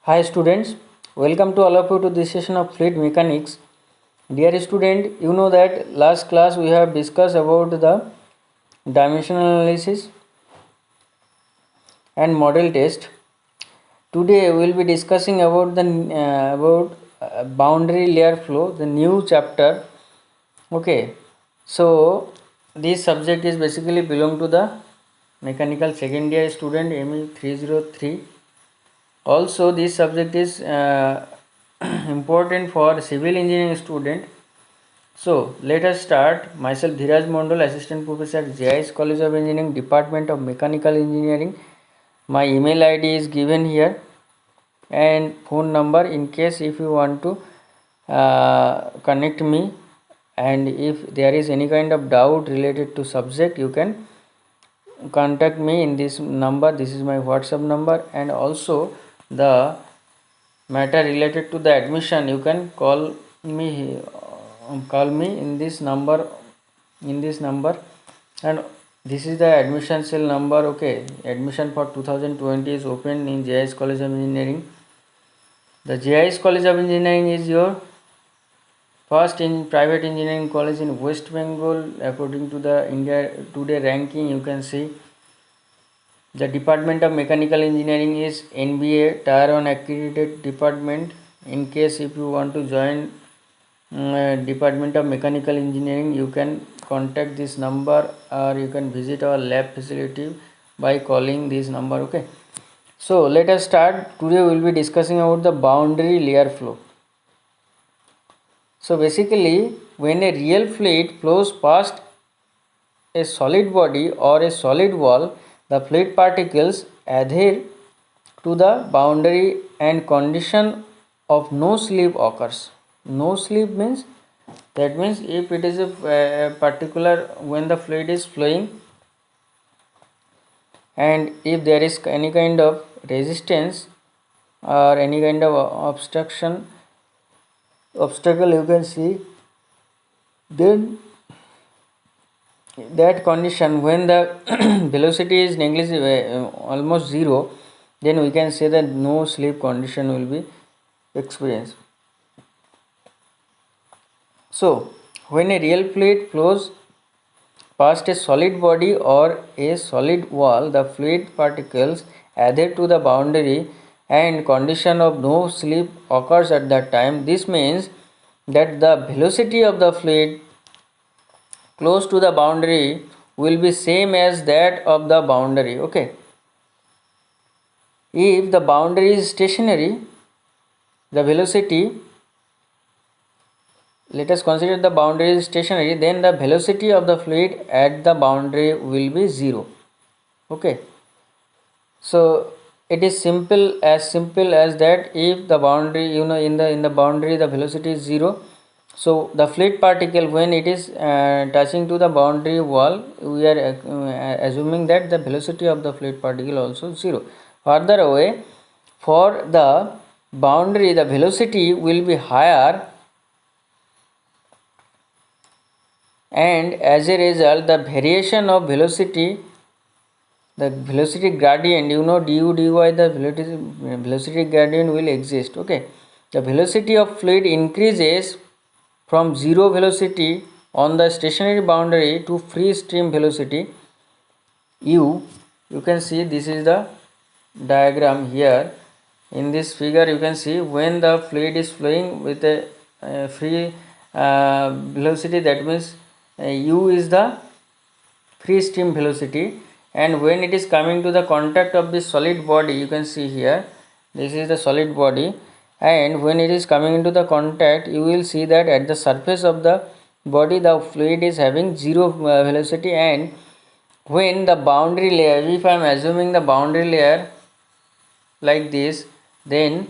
Hi students, welcome to all of you to this session of fluid mechanics. Dear student, you know that last class we have discussed about the dimensional analysis and model test. Today we will be discussing about the boundary layer flow, the new chapter. Okay, so this subject is basically belong to the mechanical second year student ME 303. Also, this subject is important for civil engineering student. So, let us start. Myself Dhiraj Mondal, Assistant Professor at JIS College of Engineering, Department of Mechanical Engineering. My email ID is given here and phone number in case if you want to connect me, and if there is any kind of doubt related to subject, you can contact me in this number. This is my WhatsApp number, and also the matter related to the admission, you can call me in this number, and this is the admission cell number. Okay, admission for 2020 is open in JIS College of Engineering. The JIS College of Engineering is your first in private engineering college in West Bengal according to the India Today ranking. You can see the Department of Mechanical Engineering is NBA Tier 1 accredited department. In case if you want to join Department of Mechanical Engineering, you can contact this number or you can visit our lab facility by calling this number. Okay, so let us start. Today we will be discussing about the boundary layer flow. So basically, when a real fluid flows past a solid body or a solid wall, the fluid particles adhere to the boundary and condition of no slip occurs. No slip means, that means if it is a particular, when the fluid is flowing and if there is any kind of resistance or any kind of obstacle, you can see, then that condition, when the velocity is negligible, almost zero, then we can say that no slip condition will be experienced. So when a real fluid flows past a solid body or a solid wall, the fluid particles adhere to the boundary and condition of no slip occurs at that time. This means that the velocity of the fluid close to the boundary will be same as that of the boundary. Okay, if the boundary is stationary, the velocity, let us consider the boundary is stationary, then the velocity of the fluid at the boundary will be zero. Okay, so it is simple as that. If the boundary, in the boundary the velocity is zero, so the fluid particle, when it is touching to the boundary wall, we are assuming that the velocity of the fluid particle also zero. Further away, for the boundary, the velocity will be higher, and as a result the variation of velocity, the velocity gradient, du dy, the velocity gradient will exist. Okay, the velocity of fluid increases from zero velocity on the stationary boundary to free stream velocity u. You can see this is the diagram here. In this figure you can see, when the fluid is flowing with a free velocity, that means u is the free stream velocity, and when it is coming to the contact of this solid body, you can see here, this is the solid body, and when it is coming into the contact, you will see that at the surface of the body the fluid is having zero velocity, and when the boundary layer, if I am assuming the boundary layer like this, then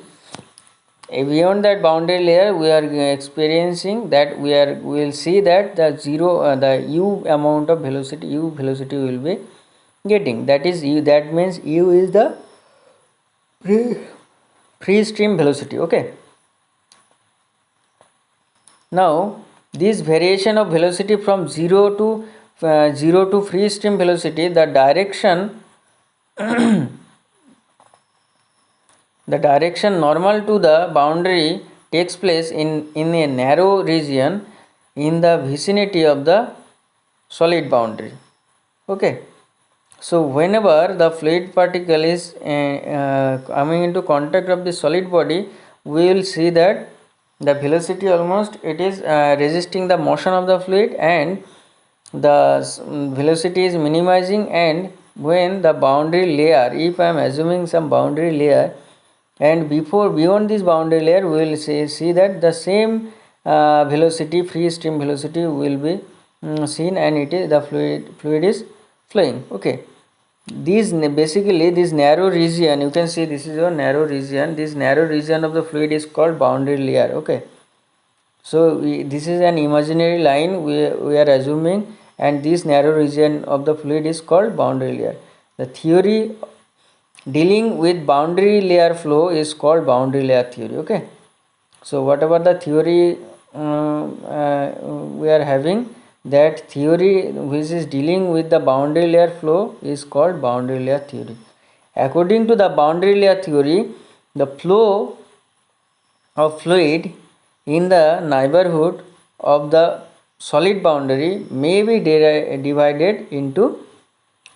beyond that boundary layer we are experiencing that we will see that the zero the u amount of velocity, u velocity will be getting, that is u, that means u is the free stream velocity. Okay, now this variation of velocity from zero to free stream velocity, the direction the direction normal to the boundary takes place in a narrow region in the vicinity of the solid boundary. Okay, so whenever the fluid particle is coming into contact of the solid body, we will see that the velocity almost it is resisting the motion of the fluid, and the velocity is minimizing. And when the boundary layer, if I am assuming some boundary layer, and beyond this boundary layer we will see that the same velocity, free stream velocity will be seen, and it is the fluid is flowing. Okay, these basically this narrow region, you can see this is a narrow region, this narrow region of the fluid is called boundary layer. Okay, so this is an imaginary line we are assuming, and this narrow region of the fluid is called boundary layer. The theory dealing with boundary layer flow is called boundary layer theory. Okay, so whatever the theory we are having, that theory which is dealing with the boundary layer flow is called boundary layer theory. According to the boundary layer theory, the flow of fluid in the neighborhood of the solid boundary may be divided into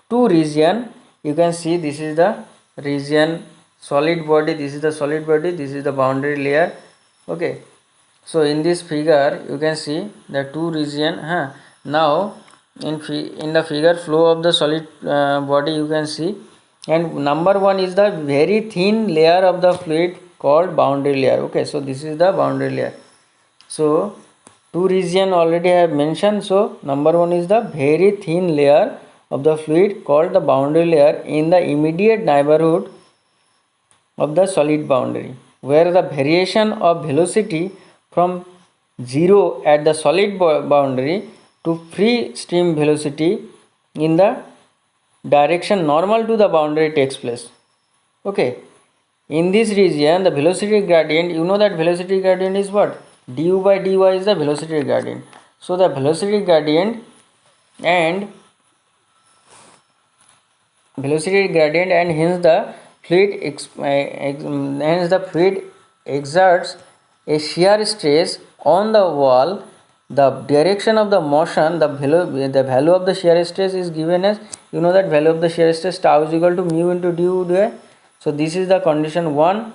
two regions. You can see this is the region solid body, this is the solid body, this is the boundary layer. Okay, so in this figure you can see the two region. Now in the figure flow of the solid body you can see, and number one is the very thin layer of the fluid called boundary layer. Okay, so this is the boundary layer. So two region already I have mentioned. So number one is the very thin layer of the fluid called the boundary layer in the immediate neighborhood of the solid boundary, where the variation of velocity from 0 at the solid boundary to free stream velocity in the direction normal to the boundary takes place. Okay, in this region the velocity gradient, you know that velocity gradient is what? Du by dy is the velocity gradient. So the velocity gradient and hence the fluid exerts a shear stress on the wall. The direction of the motion, the value of the shear stress is given as, you know that value of the shear stress tau is equal to mu into du dy. So this is the condition 1,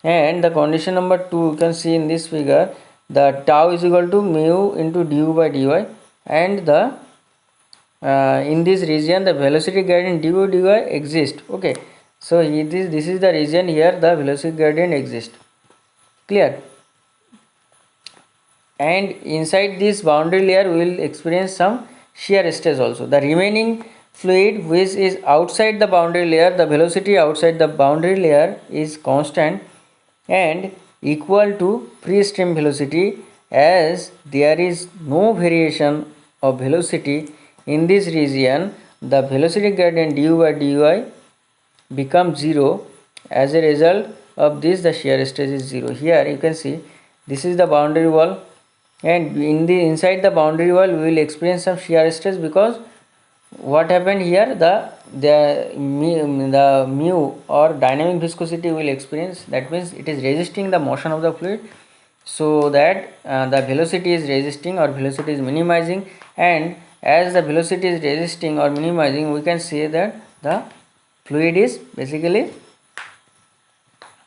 and the condition number 2 you can see in this figure, the tau is equal to mu into du by dy, and the in this region the velocity gradient du dy exists. Okay, so this is the region here the velocity gradient exists. Clear? And inside this boundary layer we will experience some shear stress also. The remaining fluid which is outside the boundary layer, the velocity outside the boundary layer is constant and equal to free stream velocity, as there is no variation of velocity in this region. The velocity gradient du by dy becomes 0. As a result of this the shear stress is 0. Here you can see this is the boundary wall, and inside the boundary wall we will experience some shear stress, because what happened here, the mu or dynamic viscosity will experience, that means it is resisting the motion of the fluid, so that the velocity is resisting or velocity is minimizing. And as the velocity is resisting or minimizing, we can say that the fluid is basically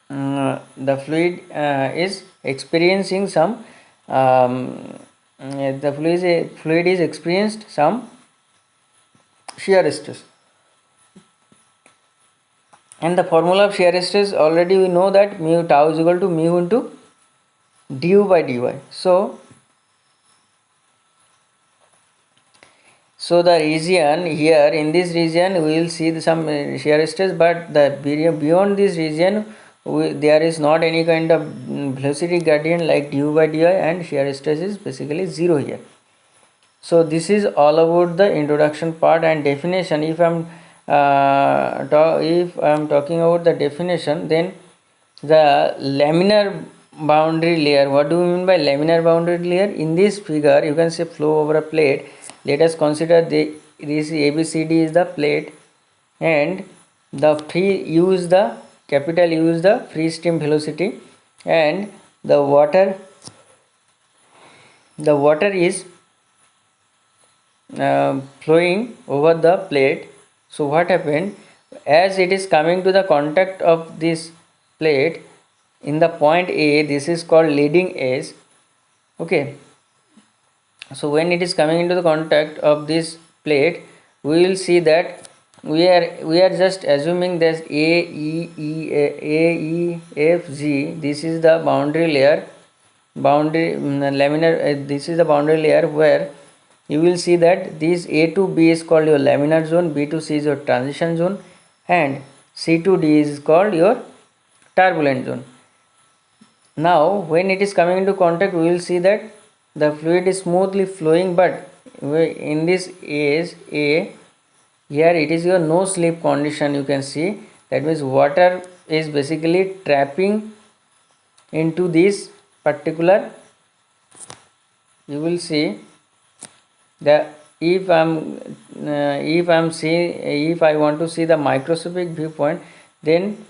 is experiencing some the fluid is experienced some shear stress. And the formula of shear stress already we know that mu tau is equal to mu into du by dy. So the region here, in this region we will see some shear stress, but beyond this region there is not any kind of velocity gradient like du by dy, and shear stress is basically 0 here. So this is all about the introduction part and definition. If I am talking about the definition, then the laminar boundary layer, what do we mean by laminar boundary layer? In this figure you can say flow over a plate. Let us consider this ABCD is the plate, and the free U is the capital U is the free stream velocity, and the water is flowing over the plate. So what happened, as it is coming to the contact of this plate in the point A, this is called leading edge. Okay, so when it is coming into the contact of this plate, we will see that we are just assuming that A E F G, this is the boundary layer, laminar, this is the boundary layer where you will see that this A to B is called your laminar zone, B to C is your transition zone, and C to D is called your turbulent zone. Now when it is coming into contact, we will see that the fluid is smoothly flowing, but in this is A, here it is your no slip condition. You can see that means water is basically trapping into this particular. You will see that if I want to see the microscopic viewpoint, then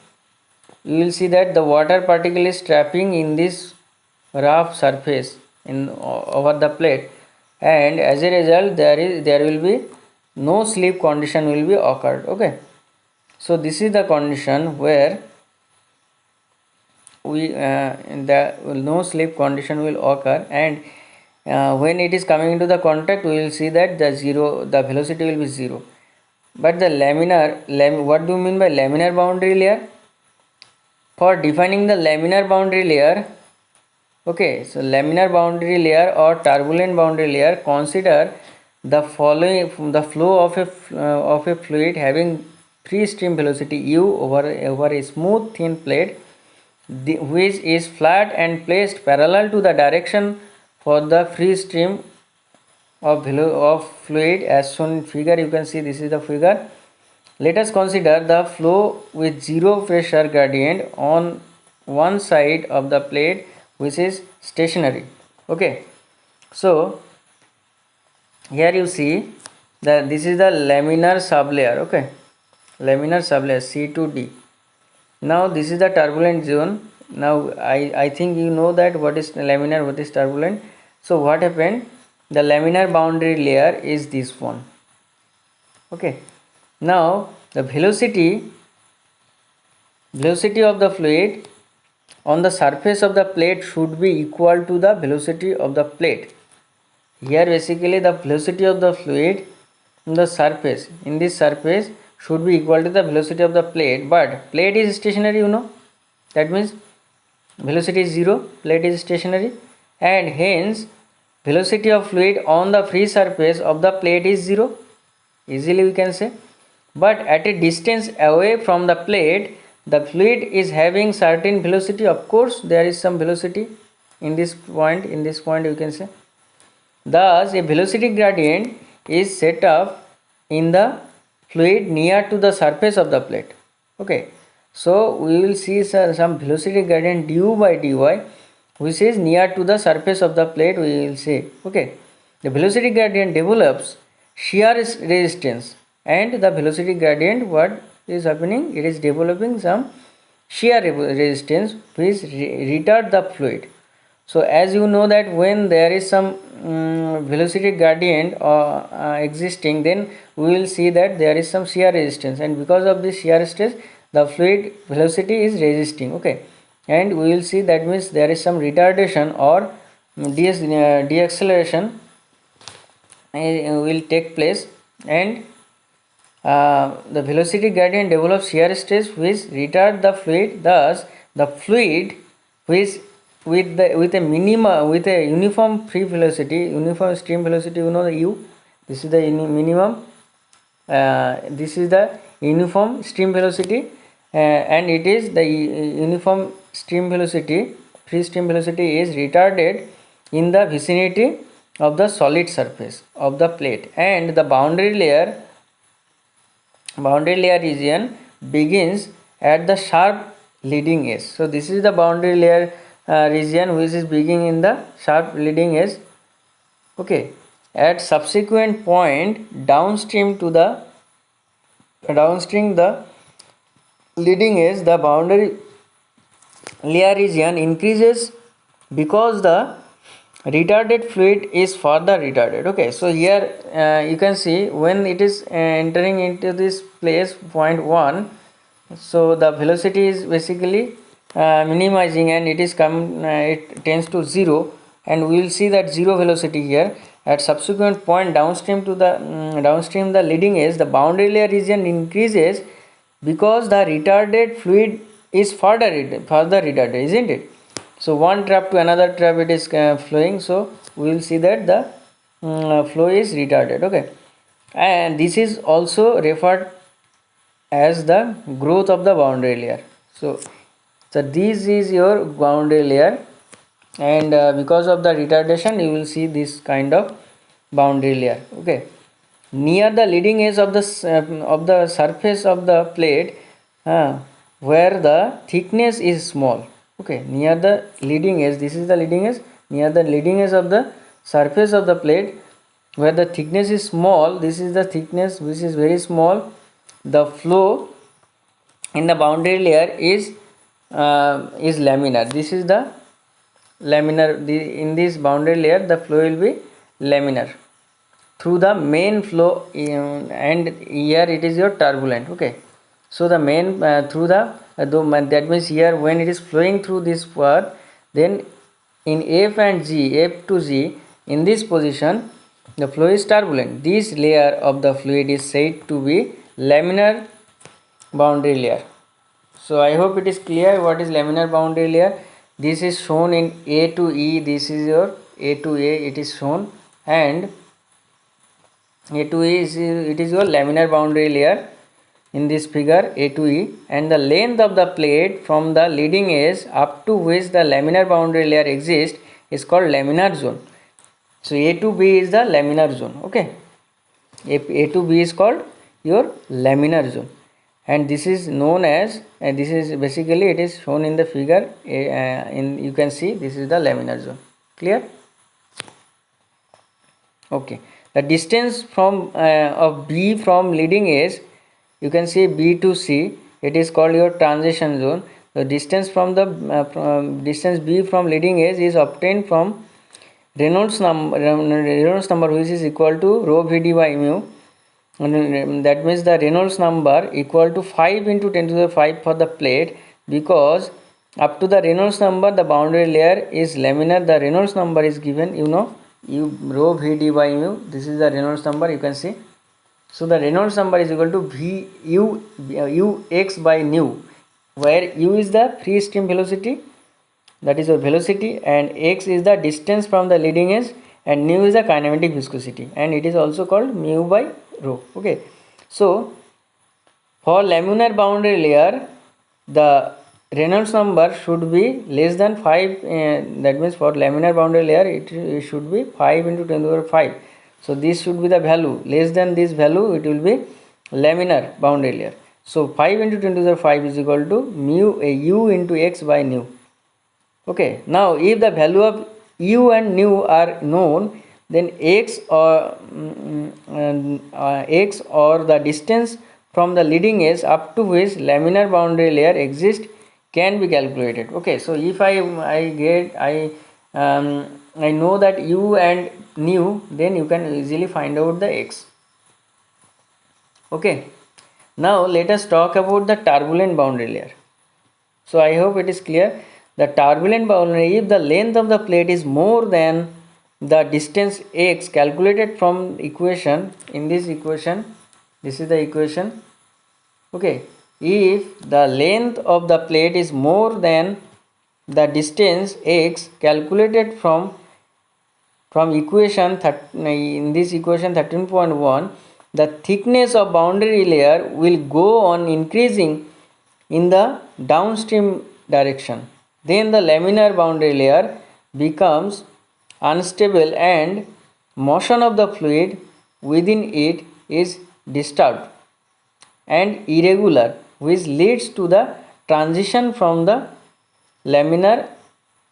you will see that the water particle is trapping in this rough surface over the plate, and as a result there will be no slip condition will be occurred. Okay, so this is the condition where the no slip condition will occur, and when it is coming into the contact, we will see that the velocity will be zero. But the what do you mean by laminar boundary layer? For defining the laminar boundary layer, okay, so laminar boundary layer or turbulent boundary layer, consider the following: the flow of a fluid having free stream velocity u over a smooth thin plate, which is flat and placed parallel to the direction for the free stream of fluid, as shown in figure. You can see this is the figure. Let us consider the flow with zero pressure gradient on one side of the plate, which is stationary. Okay, so here you see that this is the laminar sublayer. Okay, laminar sublayer C to D. Now this is the turbulent zone. Now I think you know that what is laminar, what is turbulent. So what happened, the laminar boundary layer is this one. Okay, now the velocity of the fluid on the surface of the plate should be equal to the velocity of the plate. Here basically the velocity of the fluid on the surface, in this surface, should be equal to the velocity of the plate, but plate is stationary, you know, that means velocity is zero, plate is stationary, and hence velocity of fluid on the free surface of the plate is zero, easily we can say. But at a distance away from the plate, the fluid is having certain velocity. Of course there is some velocity in this point, you can say. Thus a velocity gradient is set up in the fluid near to the surface of the plate. Okay, so we will see some velocity gradient du by dy, which is near to the surface of the plate, we will say. Okay, the velocity gradient develops shear resistance, and the velocity gradient, what is happening, it is developing some shear resistance which retard the fluid. So as you know that when there is some velocity gradient existing, then we will see that there is some shear resistance, and because of this shear stress the fluid velocity is resisting. Okay, and we will see that means there is some retardation or deacceleration will take place, and the velocity gradient develops shear stress which retard the fluid. Thus the fluid which with a uniform free velocity, uniform stream velocity, you know, the u, this is the minimum, this is the uniform stream velocity, and it is the uniform stream velocity, free stream velocity is retarded in the vicinity of the solid surface of the plate, and the boundary layer region begins at the sharp leading edge. So this is the boundary layer region which is beginning in the sharp leading edge. Okay, at subsequent point downstream the leading edge, the boundary layer region increases because the retarded fluid is further retarded. Okay, so here you can see when it is entering into this place point 1, so the velocity is basically minimizing, and it is it tends to 0, and we will see that 0 velocity here. At subsequent point downstream to the downstream the leading edge, the boundary layer region increases because the retarded fluid is further retarded, isn't it? So one trap to another trap it is flowing, so we will see that the flow is retarded. Okay, and this is also referred as the growth of the boundary layer. So this is your boundary layer, and because of the retardation you will see this kind of boundary layer. Okay, near the leading edge of the surface of the plate, where the thickness is small. Okay, near the leading edge, this is the leading edge, near the leading edge of the surface of the plate where the thickness is small, this is the thickness which is very small, the flow in the boundary layer is laminar. This is the laminar. In this boundary layer the flow will be laminar through the main flow, and here it is your turbulent. Okay, so the main through the that means here when it is flowing through this path, then in F and G, F to G, in this position the flow is turbulent. This layer of the fluid is said to be laminar boundary layer. So I hope it is clear what is laminar boundary layer. This is shown in A to E, this is your A to A, it is shown, and A to E is it is your laminar boundary layer in this figure A to E, and the length of the plate from the leading edge up to which the laminar boundary layer exists is called laminar zone. So A to B is the laminar zone. Okay, A to B is called your laminar zone, and this is known as, this is basically it is shown in the figure in you can see this is the laminar zone. Clear? Okay, the distance from of B from leading edge, you can see B to C, it is called your transition zone. The distance from the distance B from leading edge is obtained from Reynolds number which is equal to rho Vd by mu, and that means the Reynolds number equal to 5 into 10 to the 5 for the plate, because up to the Reynolds number the boundary layer is laminar. The Reynolds number is given, you know, rho Vd by mu, this is the Reynolds number, you can see. So the Reynolds number is equal to u x by nu, where u is the free stream velocity, that is your velocity, and x is the distance from the leading edge, and nu is the kinematic viscosity, and it is also called mu by rho. Okay, so for laminar boundary layer the Reynolds number should be less than 5, that means for laminar boundary layer it should be 5 into 10 to the power 5. So this should be the value, less than this value it will be laminar boundary layer. So 5 into 10 to the 5 is equal to mu u into x by nu. Okay, now if the value of u and nu are known, then x or the distance from the leading edge up to which laminar boundary layer exists can be calculated. Okay, so if I know that u and nu, then you can easily find out the x. Okay, now let us talk about the turbulent boundary layer. So I hope it is clear. The turbulent boundary, if the length of the plate is more than the distance x calculated from equation, in this equation, this is the equation. Okay, if the length of the plate is more than the distance x calculated from equation in this equation 13.1, the thickness of boundary layer will go on increasing in the downstream direction. Then the laminar boundary layer becomes unstable and motion of the fluid within it is disturbed and irregular, which leads to the transition from the laminar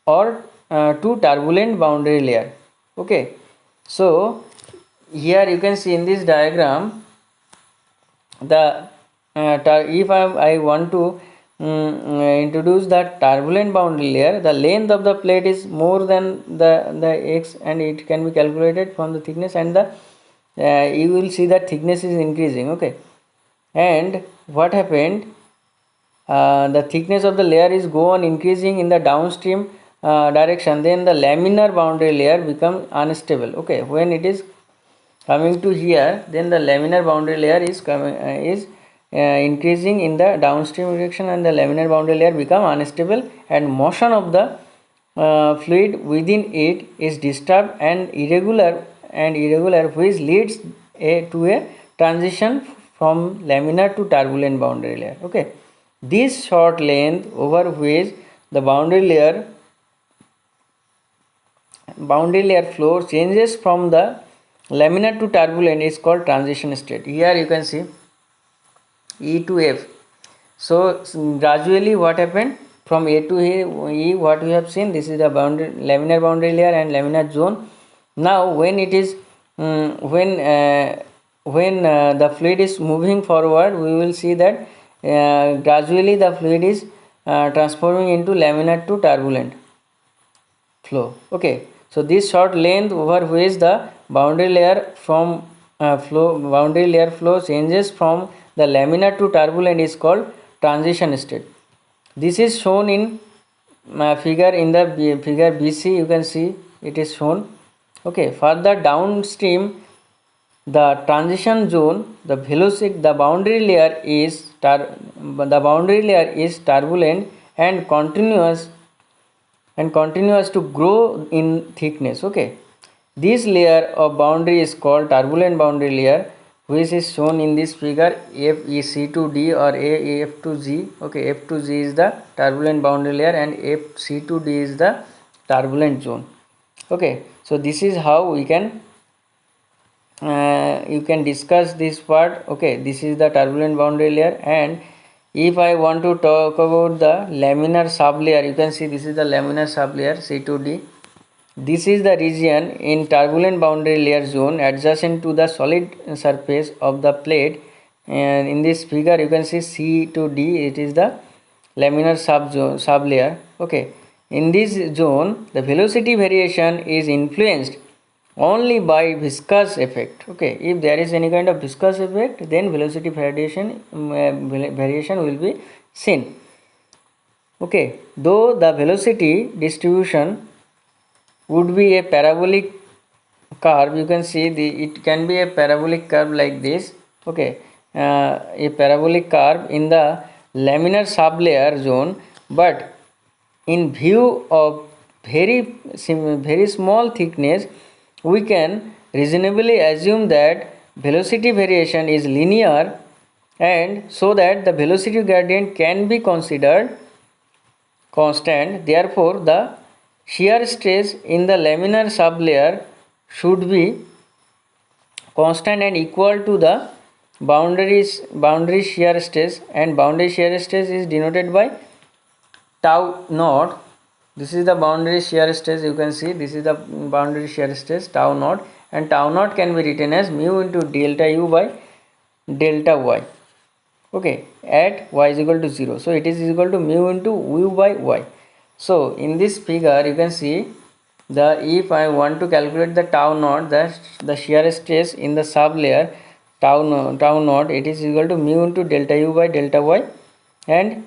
or to turbulent boundary layer. Okay, so here you can see in this diagram the if I want to introduce the turbulent boundary layer, the length of the plate is more than the x, and it can be calculated from the thickness, and the you will see that thickness is increasing. Okay, and what happened, the thickness of the layer is go on increasing in the downstream direction, then the laminar boundary layer become unstable. Okay, when it is coming to here, then the laminar boundary layer is coming increasing in the downstream direction, and the laminar boundary layer become unstable, and motion of the fluid within it is disturbed and irregular, which leads to a transition from laminar to turbulent boundary layer. Okay, this short length over which the boundary layer flow changes from the laminar to turbulent is called transition state. Here you can see E to F. So gradually what happened from A to E, what we have seen, this is the laminar boundary layer and laminar zone. Now when it is when the fluid is moving forward, we will see that gradually the fluid is transforming into laminar to turbulent flow. Okay, so this short length over which the boundary layer flow changes from the laminar to turbulent is called transition state. This is shown in figure BC. You can see it is shown. Okay, further downstream, the transition zone, the boundary layer is turbulent and continuous to grow in thickness. Okay, this layer of boundary is called turbulent boundary layer, which is shown in this figure FEC to D or AF to G. Okay, F to G is the turbulent boundary layer and FC to D is the turbulent zone. Okay, so this is how we can you can discuss this part. Okay, this is the turbulent boundary layer, and if I want to talk about the laminar sublayer, you can see this is the laminar sublayer C2D. This is the region in turbulent boundary layer zone adjacent to the solid surface of the plate, and in this figure you can see C to D, it is the laminar sublayer. Okay, in this zone the velocity variation is influenced only by viscous effect. Okay, if there is any kind of viscous effect, then velocity variation will be seen. Okay, though the velocity distribution would be a parabolic curve, you can see it can be a parabolic curve like this. Okay, a parabolic curve in the laminar sublayer zone, but in view of very small thickness, we can reasonably assume that velocity variation is linear, and so that the velocity gradient can be considered constant. Therefore, the shear stress in the laminar sublayer should be constant and equal to the boundary shear stress, and boundary shear stress is denoted by tau naught. This is the boundary shear stress. You can see this is the boundary shear stress tau naught, and tau naught can be written as mu into delta u by delta y. Okay, at y is equal to 0. So it is equal to mu into u by y. So in this figure you can see if I want to calculate the tau naught, the shear stress in the sublayer tau naught, it is equal to mu into delta u by delta y, and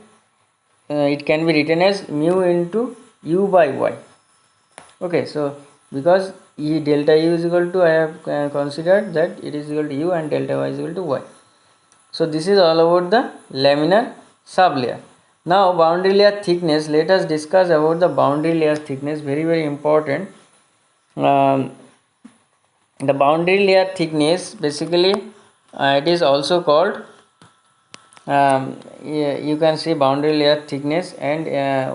it can be written as mu into u by y. Okay, so because delta u is equal to, I have considered that it is equal to u and delta y is equal to y. So this is all about the laminar sublayer. Now boundary layer thickness. Let us discuss about the boundary layer thickness. Very important. The boundary layer thickness, basically it is also called you can see boundary layer thickness. And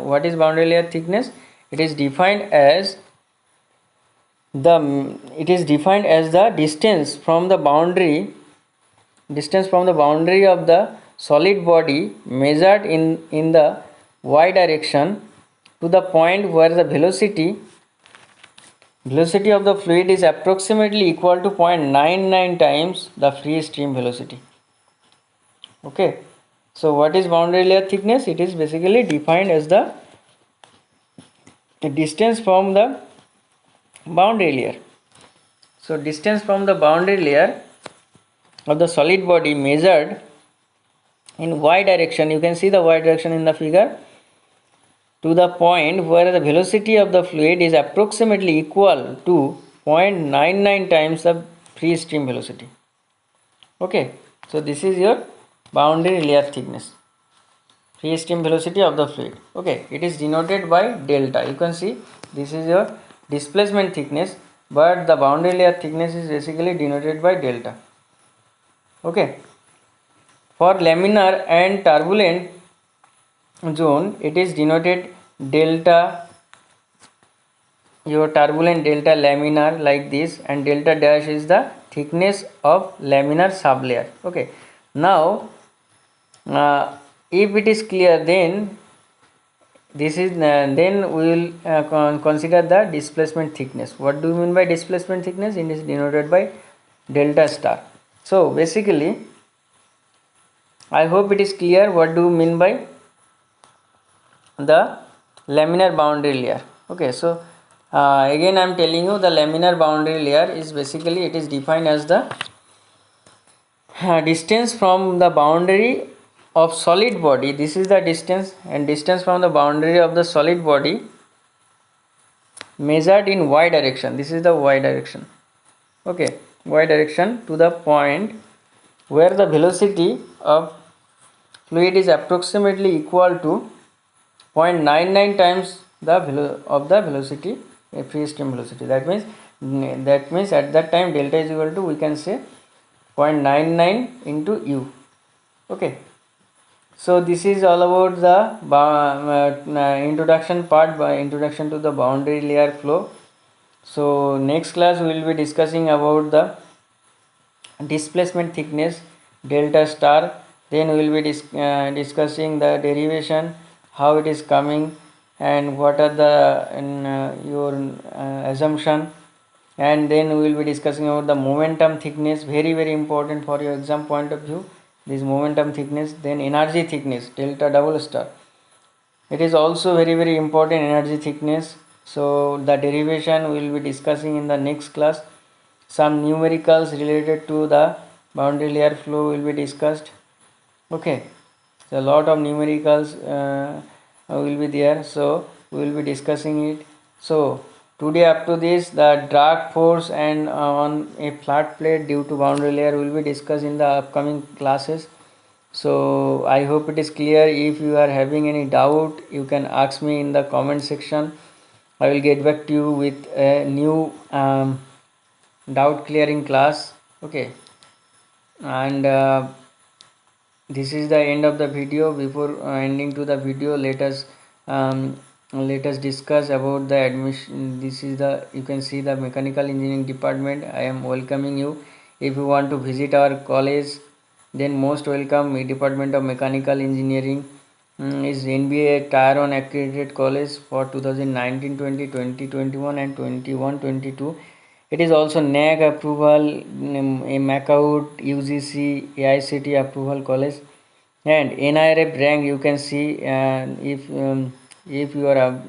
what is boundary layer thickness? It is defined as the distance from the boundary of the solid body measured in the y direction to the point where the velocity of the fluid is approximately equal to 0.99 times the free stream velocity. Okay, So what is boundary layer thickness? It is basically defined as the distance from the boundary layer. So distance from the boundary layer of the solid body measured in y direction, you can see the y direction in the figure, to the point where the velocity of the fluid is approximately equal to 0.99 times the free stream velocity. Okay, so this is your boundary layer thickness, free stream velocity of the fluid. Okay, it is denoted by delta. You can see this is your displacement thickness, but the boundary layer thickness is basically denoted by delta. Okay, for laminar and turbulent zone, it is denoted delta, your turbulent delta laminar like this, and delta dash is the thickness of laminar sublayer. Okay, now if it is clear, then this is then we will consider the displacement thickness. What do you mean by displacement thickness? It is denoted by delta star. So basically, I hope it is clear what do you mean by the laminar boundary layer. Okay, so again I am telling you, the laminar boundary layer is basically, it is defined as the distance from the boundary of solid body. This is the distance, and distance from the boundary of the solid body measured in y direction. This is the y direction. Okay, y direction to the point where the velocity of fluid is approximately equal to 0.99 times the velocity, free stream velocity. That means at that time delta is equal to, we can say, 0.99 into u. Okay, so this is all about the introduction part, by introduction to the boundary layer flow. So next class we will be discussing about the displacement thickness, delta star. Then we will be discussing the derivation, how it is coming, and what are the your assumption. And then we will be discussing about the momentum thickness, very important for your exam point of view, this momentum thickness. Then energy thickness, delta double star, it is also very important, energy thickness. So the derivation we will be discussing in the next class. Some numericals related to the boundary layer flow will be discussed. Okay, so a lot of numericals will be there, so we will be discussing it. So today up to this, the drag force and on a flat plate due to boundary layer will be discussed in the upcoming classes. So I hope it is clear. If you are having any doubt, you can ask me in the comment section. I will get back to you with a new doubt clearing class. Okay, and this is the end of the video. Before ending to the video, let us discuss about the admission. This is the, you can see the mechanical engineering department. I am welcoming you. If you want to visit our college, then most welcome. Department of Mechanical Engineering is NBA Tier 1 accredited college for 2019-20, 2021 and 21-22. It is also NAAC approval, a MACAUT, UGC, AICT approval college, and NIRF rank. You can see if you are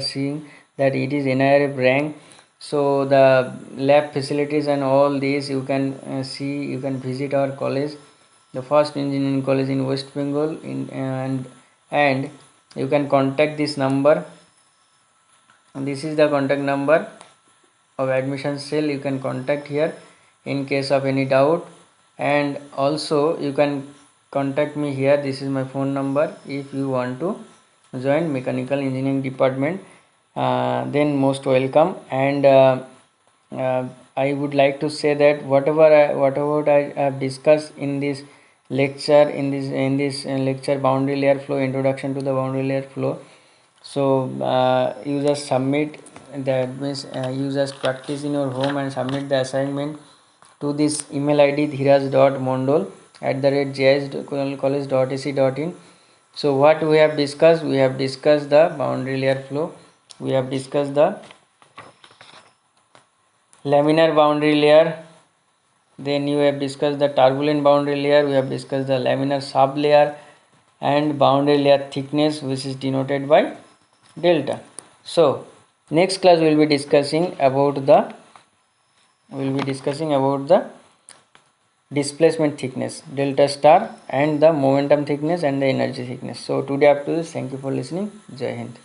seeing that it is NIRF rank. So the lab facilities and all these you can see. You can visit our college, the first engineering college in West Bengal. And you can contact this number. And this is the contact number of admission cell. You can contact here in case of any doubt, and also you can contact me here. This is my phone number. If you want to join mechanical engineering department, then most welcome. And I would like to say that whatever I have discussed in this lecture, in this lecture, boundary layer flow, introduction to the boundary layer flow, so you just submit, that means you just practice in your home and submit the assignment to this email id dhiraj.mondal@jiscollege.ac.in. So what we have discussed, we have discussed the boundary layer flow, we have discussed the laminar boundary layer, Then you have discussed the turbulent boundary layer, we have discussed the laminar sublayer and boundary layer thickness, which is denoted by delta. So next class we will be discussing about the displacement thickness, delta star, and the momentum thickness and the energy thickness. So today up to this. Thank you for listening. Jai Hind.